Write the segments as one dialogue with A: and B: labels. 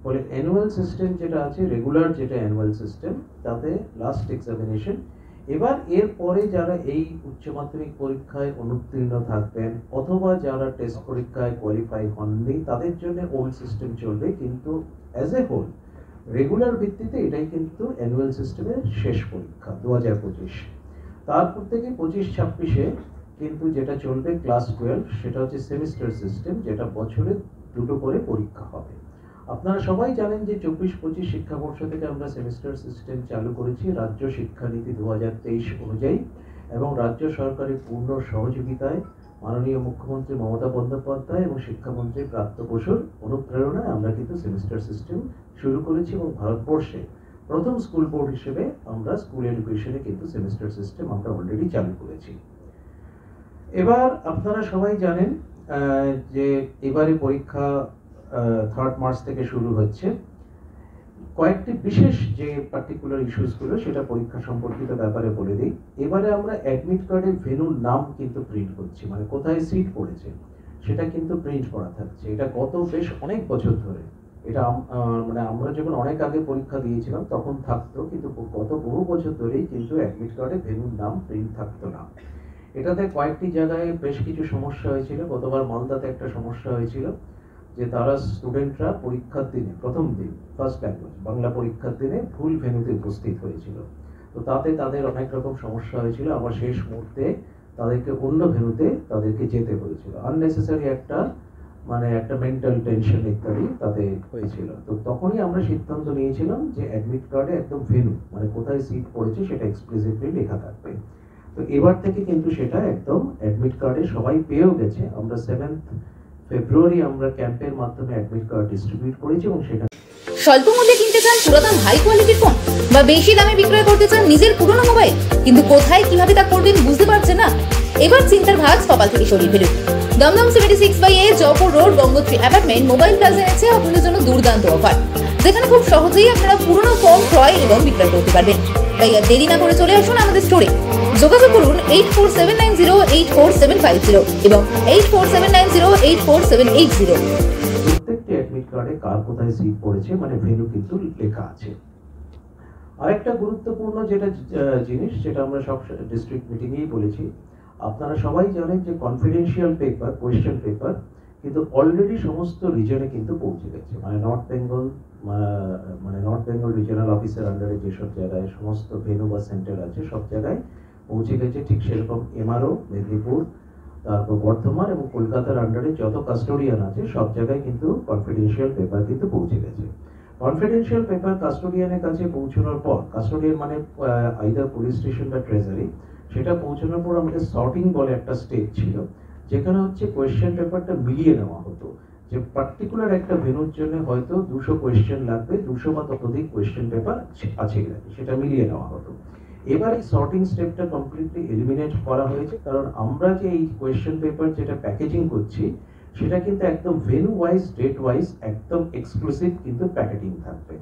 A: ফলে annual system যেটা আছে, রেগুলার যেটা অ্যানুয়াল সিস্টেম, তাতে লাস্ট এক্সামিনেশন। এবার এরপরে যারা এই উচ্চ মাধ্যমিক পরীক্ষায় অনুত্তীর্ণ থাকবেন অথবা যারা টেস্ট পরীক্ষায় কোয়ালিফাই হননি তাদের জন্য ওল্ড সিস্টেম চলবে, কিন্তু অ্যাজ এ হোল রেগুলার ভিত্তিতে এটাই কিন্তু অ্যানুয়াল সিস্টেমের শেষ পরীক্ষা 2025। তারপর থেকে 25-26-এ কিন্তু যেটা চলবে ক্লাস 12, সেটা হচ্ছে সেমিস্টার সিস্টেম, যেটা বছরে দুটো করে পরীক্ষা হবে। আপনারা সবাই জানেন যে 24-25 শিক্ষাবর্ষ থেকে আমরা সেমিস্টার সিস্টেম চালু করেছি রাজ্য শিক্ষানীতি 2023 অনুযায়ী, এবং রাজ্য সরকারের পূর্ণ সহযোগিতায় মাননীয় মুখ্যমন্ত্রী মমতা বন্দ্যোপাধ্যায় এবং শিক্ষামন্ত্রী প্রাপ্ত বসুর অনুপ্রেরণায় আমরা কিন্তু সেমিস্টার সিস্টেম শুরু করেছি, এবং ভারতবর্ষে প্রথম স্কুল বোর্ড হিসেবে আমরা স্কুল এডুকেশনে কিন্তু সেমিস্টার সিস্টেম আমরা অলরেডি চালু করেছি। এবার আপনারা সবাই জানেন যে এবারে পরীক্ষা 3 মার্চ থেকে শুরু হচ্ছে। কয়েকটি বিশেষ যে পার্টিকুলার ইস্যুসগুলো সেটা পরীক্ষা সম্পর্কিত ব্যাপারে বলে দিই। এবারে আমরা অ্যাডমিট কার্ডে ভেন্যুর নাম কিন্তু প্রিন্ট করছি, মানে কোথায় সিট পড়েছে সেটা কিন্তু প্রিন্ট করা থাকছে। এটা গত বেশ অনেক বছর ধরে, এটা মানে আমরা যখন অনেক আগে পরীক্ষা দিয়েছিলাম তখন থাকতো, কিন্তু গত বহু বছর ধরেই কিন্তু অ্যাডমিট কার্ডে ভেন্যুর নাম প্রিন্ট থাকতো না। এটাতে কয়েকটি জায়গায় বেশ কিছু সমস্যা হয়েছিল। গতবার মালদাতে একটা সমস্যা হয়েছিল যে তারা স্টুডেন্টরা পরীক্ষার দিনে, প্রথম দিন ফার্স্ট ল্যাঙ্গুয়েজ বাংলা পরীক্ষার দিনে ভুল ভেন্যুতে উপস্থিত হয়েছিল। তো তাতে তাদের অনেক রকম সমস্যা হয়েছিল, আবার শেষ মুহূর্তে তাদেরকে অন্য ভেন্যুতে তাদেরকে যেতে হয়েছিল। আননেসেসারি একটা মেন্টাল টেনশন ইত্যাদি তাতে হয়েছিল। তো তখনই আমরা সিদ্ধান্ত নিয়েছিলাম যে অ্যাডমিট কার্ডে একদম ভেন্যু, মানে কোথায় সিট পড়েছে সেটা এক্সপ্লিসিটলি লেখা থাকবে। তো এবার থেকে কিন্তু সেটা একদম অ্যাডমিট কার্ডে সবাই পেয়েও গেছে। আমরা 7 ফেব্রুয়ারি আমরা ক্যাম্পের মাধ্যমে অ্যাডমিট কার্ড ডিস্ট্রিবিউট করেছি, এবং সেটা
B: স্বল্প মূল্যে কিনতে চান পুরাতন হাই কোয়ালিটির ফোন, বা বেশি দামে বিক্রয় করতে চান নিজের পুরনো মোবাইল, কিন্তু কোথায় কিভাবে তা করবেন বুঝতে পারছেন না? এবার চিন্তার ভাঁজ কপাল থেকে সরিয়ে ফেলুন। Dumdum 76/A Jaipur road Gangotri apartment mobile plaza এনেছে আপনাদের জন্য দুর্দান্ত অফার, যেখানে খুব সহজেই আপনারা পুরনো ফোন ক্রয় এবং বিক্রয় করতে পারবেন। তাই আর দেরি না করে চলে আসুন আমাদের স্টোরে। যোগাযোগ করুন 8479084750 এবং 8479084780।
A: প্রত্যেকটি অ্যাডমিট কার্ডে কার কোথায় সিট পড়েছে মানে ভেন্যু কিন্তু লেখা আছে। আরেকটা গুরুত্বপূর্ণ যেটা জিনিস, যেটা আমরা সব ডিস্ট্রিক্ট মিটিংয়েই বলেছি, আপনারা সবাই জানেন যে কনফিডেন্সিয়াল পেপার, কোয়েশ্চেন পেপার কিন্তু অলরেডি সমস্ত রিজনে কিন্তু পৌঁছে গেছে। মানে নর্থ বেঙ্গল রিজনাল অফিসের আন্ডারে যেসব জায়গায় সমস্ত ভেন্যু বা সেন্টার আছে সব জায়গায় পৌঁছে গেছে। ঠিক সেরকম এমআরও, মেদিনীপুর, তারপর বর্ধমান এবং কলকাতার আন্ডারে যত কাস্টোডিয়ান আছে সব জায়গায় কিন্তু কনফিডেন্সিয়াল পেপার কিন্তু পৌঁছে গেছে। কনফিডেন্সিয়াল পেপার কাস্টোডিয়ানের কাছে পৌঁছানোর পর, কাস্টোডিয়ান মানে আইদার পুলিশ স্টেশন বা ট্রেজারি, সেটা পৌঁছানোর পর আমাদের সর্টিং বলে একটা স্টেজ ছিল, যেখানে হচ্ছে কোয়েশ্চেন পেপারটা মিলিয়ে নেওয়া হতো। যে পার্টিকুলার একটা ভেন্যুর জন্য হয়তো 200 কোয়েশ্চেন লাগবে, 200 বা ততোধিক কোয়েশ্চেন পেপার আছে সেটা মিলিয়ে নেওয়া হতো। এবার এই সর্টিং স্টেপটা কমপ্লিটলি এলিমিনেট করা হয়েছে, কারণ আমরা যে এই কোয়েশ্চেন পেপার যেটা প্যাকেজিং করছি সেটা কিন্তু একদম ভেন্যু ওয়াইজ, ডেট ওয়াইজ একদম এক্সক্লুসিভ কিন্তু প্যাকেজিং থাকবে।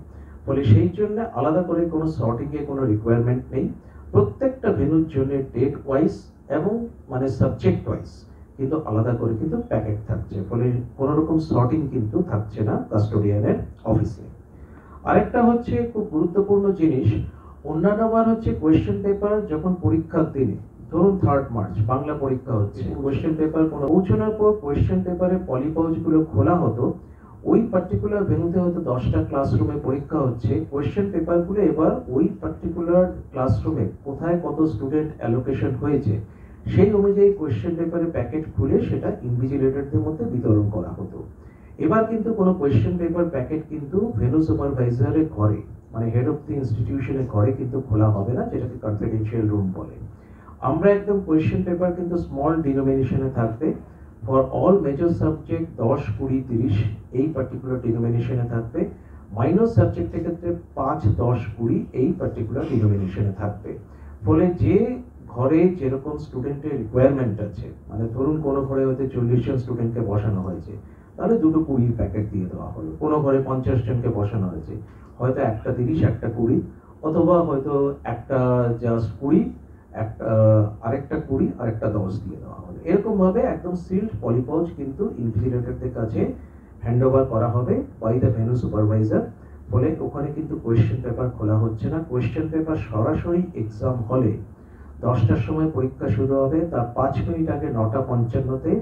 A: ফলে সেই জন্য আলাদা করে কোনো সর্টিংয়ে কোনো রিকোয়ারমেন্ট নেই। প্রত্যেকটা ভেন্যুর জন্য ডেট ওয়াইজ এবং মানে সাবজেক্ট ওয়াইজ কিন্তু আলাদা করে কিন্তু প্যাকেট থাকছে। ফলে কোনো রকম সর্টিং কিন্তু থাকছে না কাস্টোডিয়ানের অফিসে। আরেকটা হচ্ছে খুব গুরুত্বপূর্ণ জিনিস, অন্যান্যবার হচ্ছে কোয়েশ্চেন পেপার যখন পরীক্ষার দিনে, ধরুন 3 মার্চ বাংলা পরীক্ষা হচ্ছে, কোয়েশ্চেন পেপার কোনো পৌঁছানোর পর কোয়েশ্চেন পেপারে পলিপাউচগুলো খোলা হতো। ওই পার্টিকুলার ভেন্যুতে হয়তো 10টা ক্লাসরুমে পরীক্ষা হচ্ছে, কোয়েশ্চেন পেপারগুলো এবার ওই পার্টিকুলার ক্লাসরুমে কোথায় কত স্টুডেন্ট অ্যালোকেশন হয়েছে সেই অনুযায়ী কোয়েশ্চেন পেপারে প্যাকেট খুলে সেটা ইনভিজিলেটরদের মধ্যে বিতরণ করা হতো। এবার কিন্তু কোনো কোয়েশ্চেন পেপার প্যাকেট কিন্তু ভেন্যু সুপারভাইজারের ঘরে, মানে হেড অফ দি ইনস্টিটিউশনের ঘরে কিন্তু খোলা হবে না, যেটাকে কনফিডেন্সিয়াল রুম বলে। আমরা একদম কোয়েশ্চেন পেপার কিন্তু স্মল ডিনোমিনেশনে থাকবে। ফর অল মেজর সাবজেক্ট 10, 20, 30 এই পার্টিকুলার ডিনোমিনেশনে থাকবে। মাইনর সাবজেক্টের ক্ষেত্রে 5, 10, 20 এই পার্টিকুলার ডিনোমিনেশনে থাকবে। ফলে যে ঘরে যেরকম স্টুডেন্টের রিকোয়ারমেন্ট আছে, মানে ধরুন কোনো ঘরে হয়তো 40 জন স্টুডেন্টকে বসানো হয়েছে, তাহলে 2 20 প্যাকেট দিয়ে দেওয়া হলো। কোনো ঘরে 50 জনকে বসানো হয়েছে, হয়তো একটা 30, একটা 20, অথবা হয়তো একটা জাস্ট 20, একটা আরেকটা 20, আরেকটা 10 দিয়ে দেওয়া হলো। এরকম ভাবে একদম সিল্ড পলিপাউচ কিন্তু ইনভিজিলেটরদের কাছে হ্যান্ডওভার করা হবে বাই দ্য ভেন্যু সুপারভাইজার। ফলে ওখানে কিন্তু কোয়েশ্চেন পেপার খোলা হচ্ছে না, কোয়েশ্চেন পেপার সরাসরি এক্সাম হলে 10টার সময় পরীক্ষা শুরু হবে, তার 5 মিনিট আগে 9:55-তে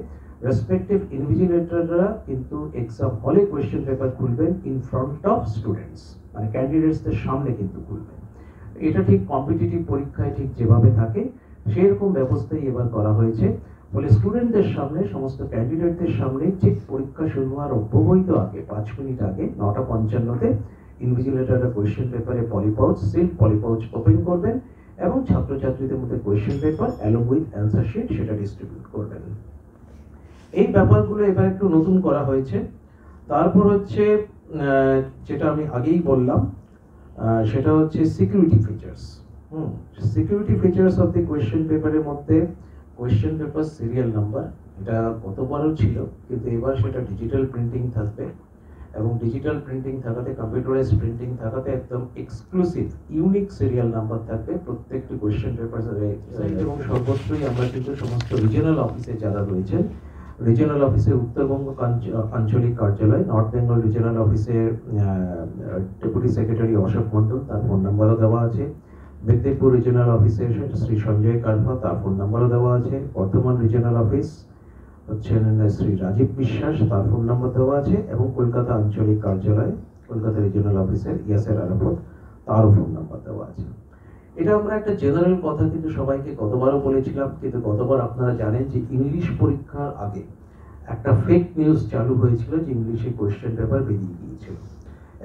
A: রেসপেক্টিভ ইনভিজিলেটররা কিন্তু এক্সাম হলে কোয়েশ্চেন পেপার খুলবেন ইন ফ্রন্ট অফ স্টুডেন্টস, মানে ক্যান্ডিডেটসদের সামনে কিন্তু খুলবেন। এটা ঠিক কম্পিটিটিভ পরীক্ষায় ঠিক যেভাবে থাকে সেরকম ব্যবস্থাই এবার করা হয়েছে। ফলে স্টুডেন্টদের সামনে, সমস্ত ক্যান্ডিডেটদের সামনে ঠিক পরীক্ষা শুরু হওয়ার অব্যবহিত আগে 5 মিনিট আগে 9:55-তে ইনভিজিলেটররা কোয়েশ্চেন পেপারে পলিপাউচ, সিল্ড পলিপাউচ ওপেন করবেন এবং ছাত্রছাত্রীদের মধ্যে question paper along with answer sheet সেটা ডিস্ট্রিবিউট করবেন। এই ব্যাপারগুলো এবার একটু নতুন করা হয়েছে। তারপর হচ্ছে যেটা আমি আগেই বললাম, সেটা হচ্ছে security features. Security features of the question পেপারের মধ্যে কোয়েশ্চেন পেপার সিরিয়াল নাম্বার, এটা গতবারও ছিল কিন্তু এবার সেটা ডিজিটাল প্রিন্টিং থাকবে এবং ডিজিটাল প্রিন্টিং থাকাতে, কম্পিউটারাইজ প্রিন্টিং থাকাতে একদম এক্সক্লুসিভ ইউনিক সিরিয়াল নাম্বার থাকবে প্রত্যেকটি কোয়েশ্চেন পেপার। এবং সর্বত্রই আমরা কিন্তু সমস্ত রিজিওনাল অফিসে যারা রয়েছেন, রিজিওনাল অফিসে উত্তরবঙ্গ আঞ্চলিক কার্যালয়, নর্থ বেঙ্গল রিজিওনাল অফিসের ডেপুটি সেক্রেটারি অশোক মন্ডল, তার ফোন নাম্বারও দেওয়া আছে। মেদিনীপুর রিজিওনাল অফিসে শ্রী সঞ্জয় কারভা, তার ফোন নাম্বারও দেওয়া আছে। বর্ধমান রিজিওনাল অফিস হচ্ছেন শ্রী রাজীব বিশ্বাস, তার ফোন নাম্বার দেওয়া আছে। এবং কলকাতা আঞ্চলিক কার্যালয়, কলকাতা রিজিওনাল অফিসের ইয়াসের আরাফত, তারও ফোন নাম্বার দেওয়া আছে। এটা আমরা একটা জেনারেল কথা কিন্তু সবাইকে গতবারও বলেছিলাম, কিন্তু গতবার আপনারা জানেন যে ইংলিশ পরীক্ষার আগে একটা ফেক নিউজ চালু হয়েছিল যে ইংলিশে কোয়েশ্চেন পেপার বেরিয়ে গিয়েছিল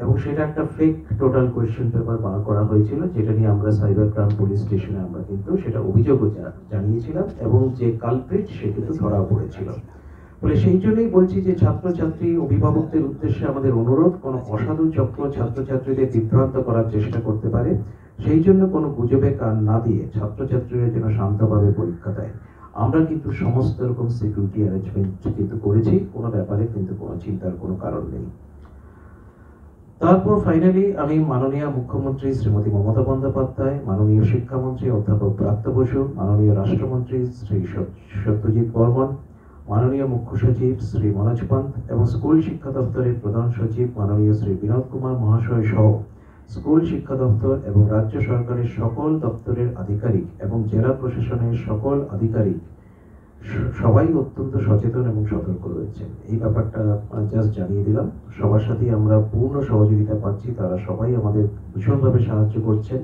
A: এবং সেটা একটা ফেক টোটাল কোয়েশ্চেন পেপার বার করা হয়েছিল, যেটা নিয়ে আমরা সাইবার ক্রাইম পুলিশ স্টেশনে আমরা কিন্তু সেটা অভিযোগও জানিয়েছিলাম এবং যে কালপ্রিট সে কিন্তু ধরা পড়েছিল। ফলে সেই জন্যই বলছি যে ছাত্রছাত্রী অভিভাবকদের উদ্দেশ্যে আমাদের অনুরোধ, কোনো অসাধু চক্র ছাত্রছাত্রীদের বিভ্রান্ত করার চেষ্টা করতে পারে, সেই জন্য কোনো গুজবে কান না দিয়ে ছাত্রছাত্রীরা যেন শান্তভাবে পরীক্ষা দেয়। আমরা কিন্তু সমস্ত রকম সিকিউরিটি অ্যারেঞ্জমেন্ট কিন্তু করেছি, কোনো ব্যাপারে কিন্তু কোনো চিন্তার কোনো কারণ নেই। তারপর ফাইনালি আমি মাননীয় মুখ্যমন্ত্রী শ্রীমতী মমতা বন্দ্যোপাধ্যায়, মাননীয় শিক্ষামন্ত্রী অধ্যাপক ব্রাত্য বসু, মাননীয় রাষ্ট্রমন্ত্রী শ্রী সত্যজিৎ বর্মন, মাননীয় মুখ্য সচিব শ্রী মনোজ পন্ত এবং স্কুল শিক্ষা দপ্তরের প্রধান সচিব মাননীয় শ্রী বিনোদ কুমার মহাশয় সহ স্কুল শিক্ষা দপ্তর এবং রাজ্য সরকারের সকল দপ্তরের আধিকারিক এবং জেলা প্রশাসনের সকল আধিকারিক সবাই অত্যন্ত সচেতন এবং সতর্ক রয়েছেন। এই ব্যাপারটা জাস্ট জানিয়ে দিলাম। সবার সাথে আমরা পূর্ণ সহযোগিতা পাচ্ছি, তারা সবাই আমাদের ভীষণভাবে সাহায্য করছেন।